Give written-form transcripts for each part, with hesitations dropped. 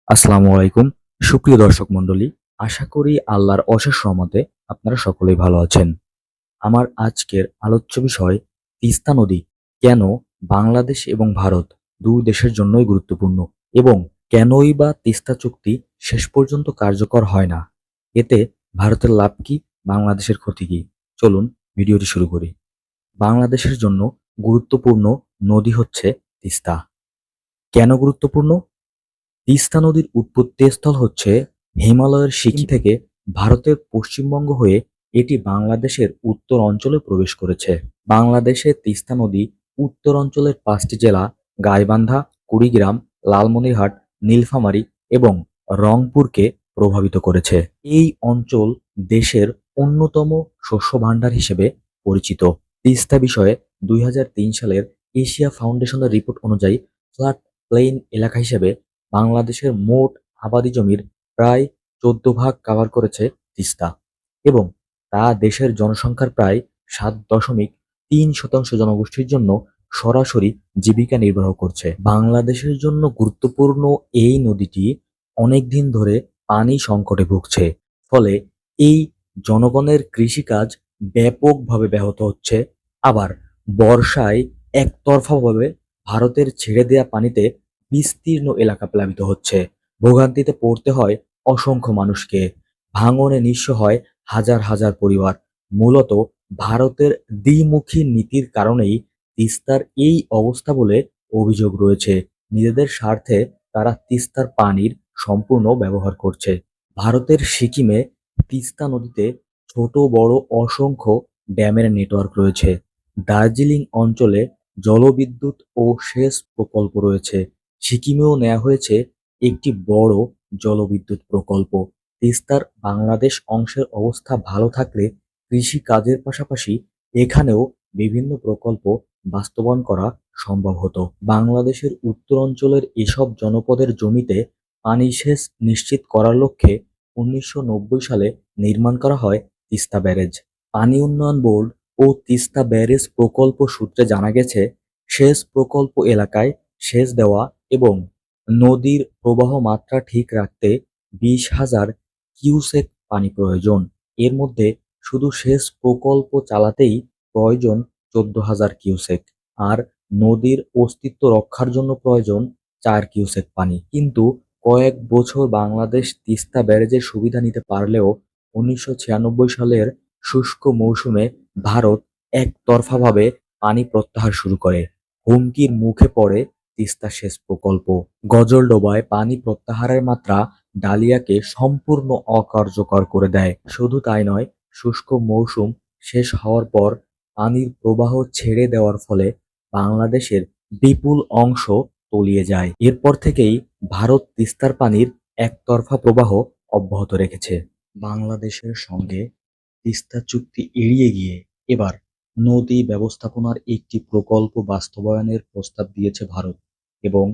আসসালামু আলাইকুম। সুপ্রিয় দর্শক মণ্ডলী, আশা করি আল্লাহর অশেষ রহমতে আপনারা সকলেই ভালো আছেন। আমার আজকের আলোচ্য বিষয় তিস্তা নদী কেন বাংলাদেশ এবং ভারত দুই দেশের জন্যই গুরুত্বপূর্ণ এবং কেনই বা তিস্তা চুক্তি শেষ পর্যন্ত কার্যকর হয় না। এতে ভারতের লাভ কি, বাংলাদেশের ক্ষতি কি? চলুন ভিডিওটি শুরু করি। বাংলাদেশের জন্য গুরুত্বপূর্ণ নদী হচ্ছে তিস্তা। কেন গুরুত্বপূর্ণ? তিস্তা নদীর উৎপত্তিস্থল হচ্ছে হিমালয়ের সিকিম থেকে ভারতের পশ্চিমবঙ্গ হয়ে এটি বাংলাদেশের উত্তর অঞ্চলে প্রবেশ করেছে। বাংলাদেশে তিস্তা নদী উত্তর অঞ্চলের 5টি জেলা গাইবান্ধা, কুড়িগ্রাম, লালমনিরহাট, নীলফামারী এবং রংপুরকে প্রভাবিত করেছে। এই অঞ্চল দেশের অন্যতম শস্য ভাণ্ডার হিসেবে পরিচিত। তিস্তা বিষয়ে 2003 সালের এশিয়া ফাউন্ডেশনের রিপোর্ট অনুযায়ী ফ্লাড প্লেইন এলাকা হিসেবে বাংলাদেশের মোট আবাদি জমির প্রায় 14 ভাগ কভার করেছে তিস্তা এবং তা দেশের জনসংখ্যার প্রায় 7.3% জনগোষ্ঠীর জন্য সরাসরি জীবিকা নির্বাহ করছে। বাংলাদেশের জন্য গুরুত্বপূর্ণ এই নদীটি অনেকদিন ধরে পানি সংকটে ভুগছে, ফলে এই জনগণের কৃষিকাজ ব্যাপকভাবে ব্যাহত হচ্ছে। আবার বর্ষায় একতরফাভাবে ভারতের ছেড়ে দেয়া পানিতে বিস্তীর্ণ এলাকা প্লাবিত হচ্ছে। ভোগান্তিতে পড়তে হয় অসংখ্য মানুষকে। ভাঙনে নিঃস্ব হয় হাজার হাজার পরিবার। মূলত ভারতের দ্বিমুখী নীতির কারণেই তিস্তার এই অবস্থা বলে অভিযোগ রয়েছে। নিজেদের স্বার্থে তারা তিস্তার পানির সম্পূর্ণ ব্যবহার করছে। ভারতের সিকিমে তিস্তা নদীতে ছোট বড় অসংখ্য ড্যামের নেটওয়ার্ক রয়েছে। দার্জিলিং অঞ্চলে জলবিদ্যুৎ ও সেচ প্রকল্প রয়েছে। সিকিমেও নেওয়া হয়েছে একটি বড় জলবিদ্যুৎ প্রকল্প। তিস্তার বাংলাদেশ অংশের অবস্থা ভালো থাকলে কৃষি কাজের পাশাপাশি এখানেও বিভিন্ন প্রকল্প বাস্তবায়ন করা সম্ভব হতো। বাংলাদেশের উত্তরাঞ্চলের এসব জনপদের জমিতে পানি সেচ নিশ্চিত করার লক্ষ্যে 1990 সালে নির্মাণ করা হয় তিস্তা ব্যারেজ। পানি উন্নয়ন বোর্ড ও তিস্তা ব্যারেজ প্রকল্প সূত্রে জানা গেছে, সেচ প্রকল্প এলাকায় সেচ দেওয়া এবং নদীর প্রবাহ মাত্রা ঠিক রাখতে 20,000 কিউসেক পানি প্রয়োজন। এর মধ্যে শুধু সেচ প্রকল্প চালাতেই প্রয়োজন 14,000 কিউসেক, আর নদীর অস্তিত্ব রক্ষার জন্য প্রয়োজন 4 কিউসেক পানি। কিন্তু কয়েক বছর বাংলাদেশ তিস্তা ব্যারেজের সুবিধা নিতে পারলেও 1996 সালের শুষ্ক মৌসুমে ভারত একতরফাভাবে পানি প্রত্যাহার শুরু করে। হুমকির মুখে পড়ে তিস্তা সেচ প্রকল্প। গজলডোবায় পানি প্রত্যাহারের মাত্রা ডালিয়াকে সম্পূর্ণ অকার্যকর করে দেয়। শুধু তাই নয়, শুষ্ক মৌসুম শেষ হওয়ার পর পানির প্রবাহ ছেড়ে দেওয়ার ফলে বাংলাদেশের বিপুল অংশ তলিয়ে যায়। এরপর থেকেই ভারত তিস্তার পানির একতরফা প্রবাহ অব্যাহত রেখেছে। বাংলাদেশের সঙ্গে তিস্তা চুক্তি এড়িয়ে গিয়ে এবার নদী ব্যবস্থাপনার একটি প্রকল্প বাস্তবায়নের প্রস্তাব দিয়েছে ভারত এবং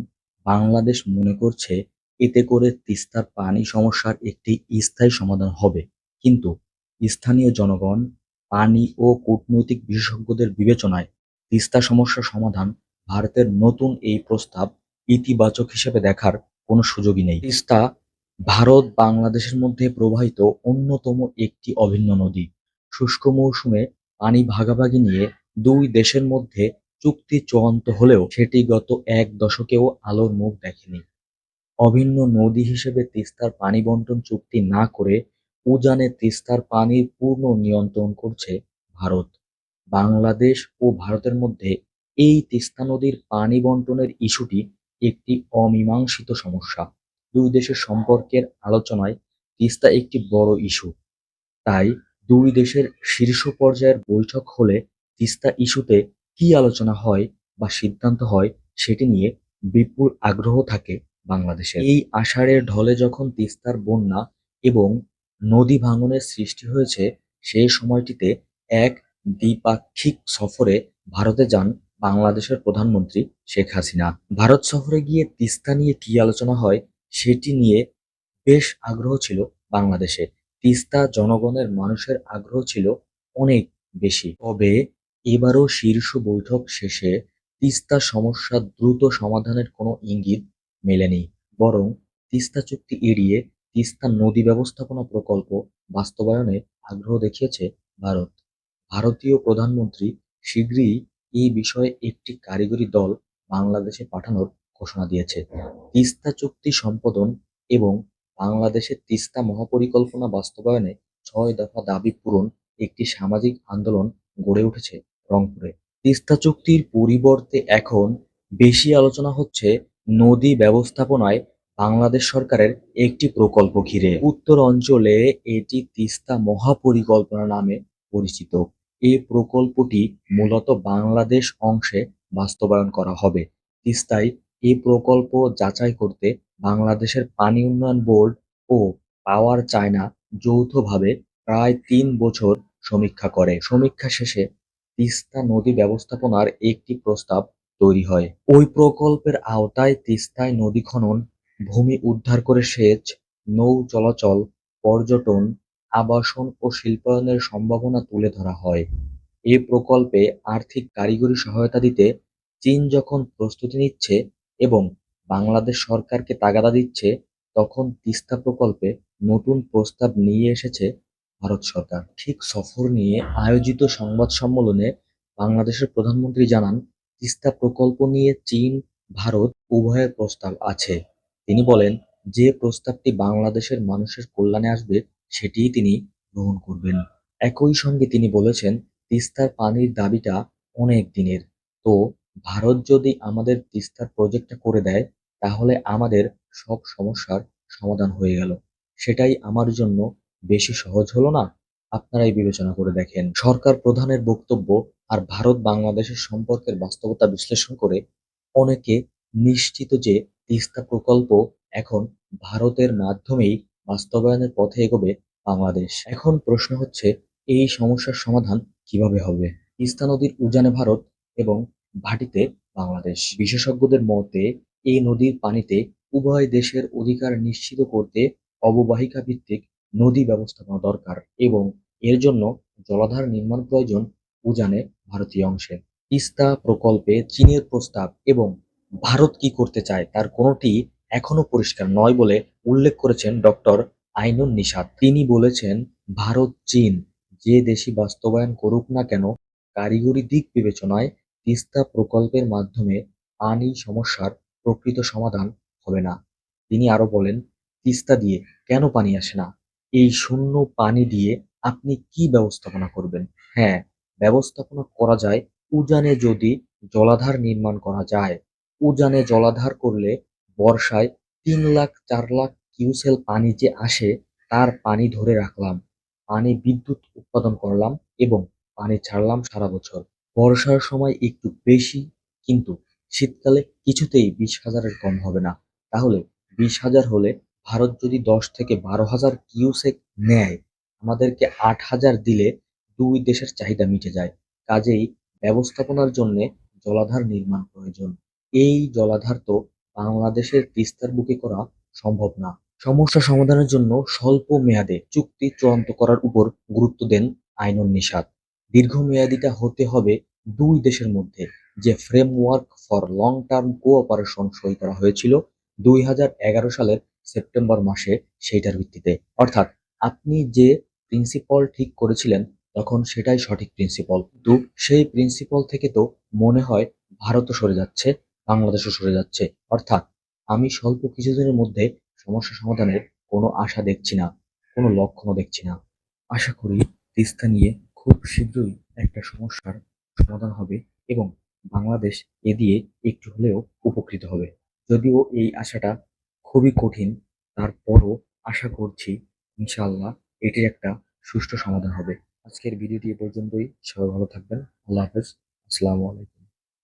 বাংলাদেশ মনে করছে এতে করে তিস্তার পানি সমস্যার একটি স্থায়ী সমাধান হবে। কিন্তু স্থানীয় জনগণ, পানি ও কূটনৈতিক বিশেষজ্ঞদের বিবেচনায় তিস্তা সমস্যার সমাধান ভারতের নতুন এই প্রস্তাব ইতিবাচক হিসেবে দেখার কোনো সুযোগই নেই। তিস্তা ভারত বাংলাদেশের মধ্যে প্রবাহিত অন্যতম একটি অভিন্ন নদী। শুষ্ক মৌসুমে পানি ভাগাভাগি নিয়ে দুই দেশের মধ্যে চুক্তি চূড়ান্ত হলেও সেটি গত এক দশকেও আলোর মুখ দেখেনি। অভিন্ন নদী হিসেবে তিস্তার পানি বণ্টন চুক্তি না করে উজানে তিস্তার পানির পূর্ণ নিয়ন্ত্রণ করছে ভারত। বাংলাদেশ ও ভারতের মধ্যে এই তিস্তা নদীর পানি বণ্টনের ইস্যুটি একটি অমীমাংসিত সমস্যা। দুই দেশের সম্পর্কের আলোচনায় তিস্তা একটি বড় ইস্যু। তাই দুই দেশের শীর্ষ পর্যায়ের বৈঠক হলে তিস্তা ইস্যুতে কী আলোচনা হয় বা সিদ্ধান্ত হয় সেটি নিয়ে বিপুল আগ্রহ থাকে বাংলাদেশের। এই আষাঢ়ের ঢলে যখন তিস্তার বন্যা এবং নদী ভাঙনের সৃষ্টি হয়েছে, সেই সময়টিতে এক দ্বিপাক্ষিক সফরে ভারতে যান বাংলাদেশের প্রধানমন্ত্রী শেখ হাসিনা। ভারত সফরে গিয়ে তিস্তা নিয়ে কী আলোচনা হয় সেটি নিয়ে বেশ আগ্রহ ছিল বাংলাদেশে। তিস্তা জনগণের মানুষের আগ্রহ ছিল অনেক বেশি। তবে এবারও শীর্ষ বৈঠক শেষে তিস্তা সমস্যা দ্রুত সমাধানের কোনো ইঙ্গিত মেলেনি। বরং তিস্তা চুক্তি এড়িয়ে তিস্তা নদী ব্যবস্থাপনা প্রকল্প বাস্তবায়নে আগ্রহ দেখিয়েছে ভারত। ভারতীয় প্রধানমন্ত্রী শীঘ্রই এই বিষয়ে একটি কারিগরি দল বাংলাদেশে পাঠানোর ঘোষণা দিয়েছে। তিস্তা চুক্তি সম্পাদন এবং বাংলাদেশে তিস্তা মহাপরিকল্পনা বাস্তবায়নে ৬ দফা দাবি পূরণ একটি সামাজিক আন্দোলন গড়ে উঠেছে রংপুরে। তিস্তা চুক্তির পরিবর্তে এখন বেশি আলোচনা হচ্ছে নদী ব্যবস্থাপনায় বাংলাদেশ সরকারের একটি প্রকল্প ঘিরে। উত্তর অঞ্চলে এটি তিস্তা মহাপরিকল্পনা নামে পরিচিত। এই প্রকল্পটি মূলত বাংলাদেশ অংশে বাস্তবায়ন করা হবে। তিস্তায় এই প্রকল্প যাচাই করতে বাংলাদেশের পানি উন্নয়ন বোর্ড ও পাওয়ার চায়না যৌথভাবে প্রায় ৩ বছর সমীক্ষা করে। সমীক্ষা শেষে তিস্তা নদী ব্যবস্থাপনার একটি প্রস্তাব তৈরি হয়। ওই প্রকল্পের আওতায় তিস্তায় নদী খনন, ভূমি উদ্ধার করে সেচ, নৌ চলাচল, পর্যটন, আবাসন ও শিল্পায়নের সম্ভাবনা তুলে ধরা হয়। এ প্রকল্পে আর্থিক কারিগরি সহায়তা দিতে চীন যখন প্রস্তুতি নিচ্ছে এবং বাংলাদেশ সরকারকে তাগাদা দিচ্ছে, তখন তিস্তা প্রকল্পে নতুন প্রস্তাব নিয়ে এসেছে ভারত সরকার। ঠিক সফর নিয়ে আয়োজিত সংবাদ সম্মেলনে বাংলাদেশের প্রধানমন্ত্রী জানান, তিস্তা প্রকল্প নিয়ে চীন, ভারত উভয়ের প্রস্তাব আছে। তিনি বলেন, যে প্রস্তাবটি বাংলাদেশের মানুষের কল্যাণে আসবে সেটিই তিনি গ্রহণ করবেন। একই সঙ্গে তিনি বলেছেন, তিস্তার পানির দাবিটা অনেক দিনের। তো ভারত যদি আমাদের তিস্তার প্রজেক্টটা করে দেয়, তাহলে আমাদের সব সমস্যার সমাধান হয়ে গেল। সেটাই আমার জন্য বেশি সহজ হলো না? আপনারাই বিবেচনা করে দেখেন। সরকার প্রধানের বক্তব্য আর ভারত বাংলাদেশের সম্পর্কের বাস্তবতা বিশ্লেষণ করে অনেকে নিশ্চিত যে তিস্তা প্রকল্প এখন ভারতের মাধ্যমেই বাস্তবায়নের পথে এগোবে বাংলাদেশ। এখন প্রশ্ন হচ্ছে, এই সমস্যার সমাধান কিভাবে হবে? তিস্তা নদীর উজানে ভারত এবং ভাটিতে বাংলাদেশ। বিশেষজ্ঞদের মতে এই নদীর পানিতে উভয় দেশের অধিকার নিশ্চিত করতে অববাহিকা ভিত্তিক নদী ব্যবস্থাপনা দরকার এবং এর জন্য জলাধার নির্মাণ প্রয়োজন উজানে ভারতীয় অংশে। তিস্তা প্রকল্পে চীনের প্রস্তাব এবং ভারত কি করতে চায় তার কোনোটি এখনো পরিষ্কার নয় বলে উল্লেখ করেছেন ডক্টর আইনুন নিশাত। তিনি বলেছেন, ভারত চীন যে দেশই বাস্তবায়ন করুক না কেন, কারিগরি দিক বিবেচনায় তিস্তা প্রকল্পের মাধ্যমে পানি সমস্যার প্রকৃত সমাধান হবে না। তিনি আরো বলেন, তিস্তা দিয়ে কেন পানি আসে না? এই শূন্য পানি দিয়ে আপনি কি ব্যবস্থাপনা করবেন? হ্যাঁ, ব্যবস্থাপনা করা যায় উজানে যদি জলাধার নির্মাণ করা যায়। উজানে জলাধার করলে বর্ষায় ৩ লাখ ৪ লাখ কিউসেল পানি যে আসে, তার পানি ধরে রাখলাম, পানি বিদ্যুৎ উৎপাদন করলাম এবং পানি ছাড়লাম সারা বছর। বর্ষার সময় একটু বেশি, কিন্তু শীতকালে কিছুতেই ২০,০০০-এর কম হবে না। তাহলে ২০,০০০ হলে ভারত যদি ১০ থেকে ১২,০০০ কিউসেক নেয়, আমাদেরকে ৮,০০০ দিলে দুই দেশের চাহিদা মিটে যায়। কাজেই ব্যবস্থাপনার জন্যে জলাধার নির্মাণ প্রয়োজন। এই জলাধার তো বাংলাদেশের তিস্তার বুকে করা সম্ভব না। সমস্যা সমাধানের জন্য স্বল্প মেয়াদে চুক্তি চূড়ান্ত করার উপর গুরুত্ব দেন আইনুন নিশাত। দীর্ঘমেয়াদীটা হতে হবে দুই দেশের মধ্যে, যে framework for long term cooperation সই করা হয়েছিল ২০১১ সালের সেপ্টেম্বর মাসে, সেইটার ভিত্তিতে। অর্থাৎ আপনি যে প্রিন্সিপাল ঠিক করেছিলেন তখন সেটাই সঠিক প্রিন্সিপাল, কিন্তু সেই প্রিন্সিপাল থেকে তো মনে হয় ভারতও সরে যাচ্ছে, বাংলাদেশও সরে যাচ্ছে। অর্থাৎ আমি স্বল্প কিছুদিনের মধ্যে সমস্যা সমাধানের কোনো আশা দেখছি না, কোনো লক্ষণও দেখছি না। আশা করি তিস্তা নিয়ে খুব শীঘ্রই একটা সমস্যার সমাধান হবে এবং বাংলাদেশ এ দিয়ে একটু হলেও উপকৃত হবে। যদিও এই আশাটা খুবই কঠিন, তারপরও আশা করছি ইনশাআল্লাহ এটির একটা সুষ্ঠু সমাধান হবে। আজকের ভিডিওটি এ পর্যন্তই। সবাই ভালো থাকবেন। আল্লাহ হাফেজ। আসসালামু আলাইকুম।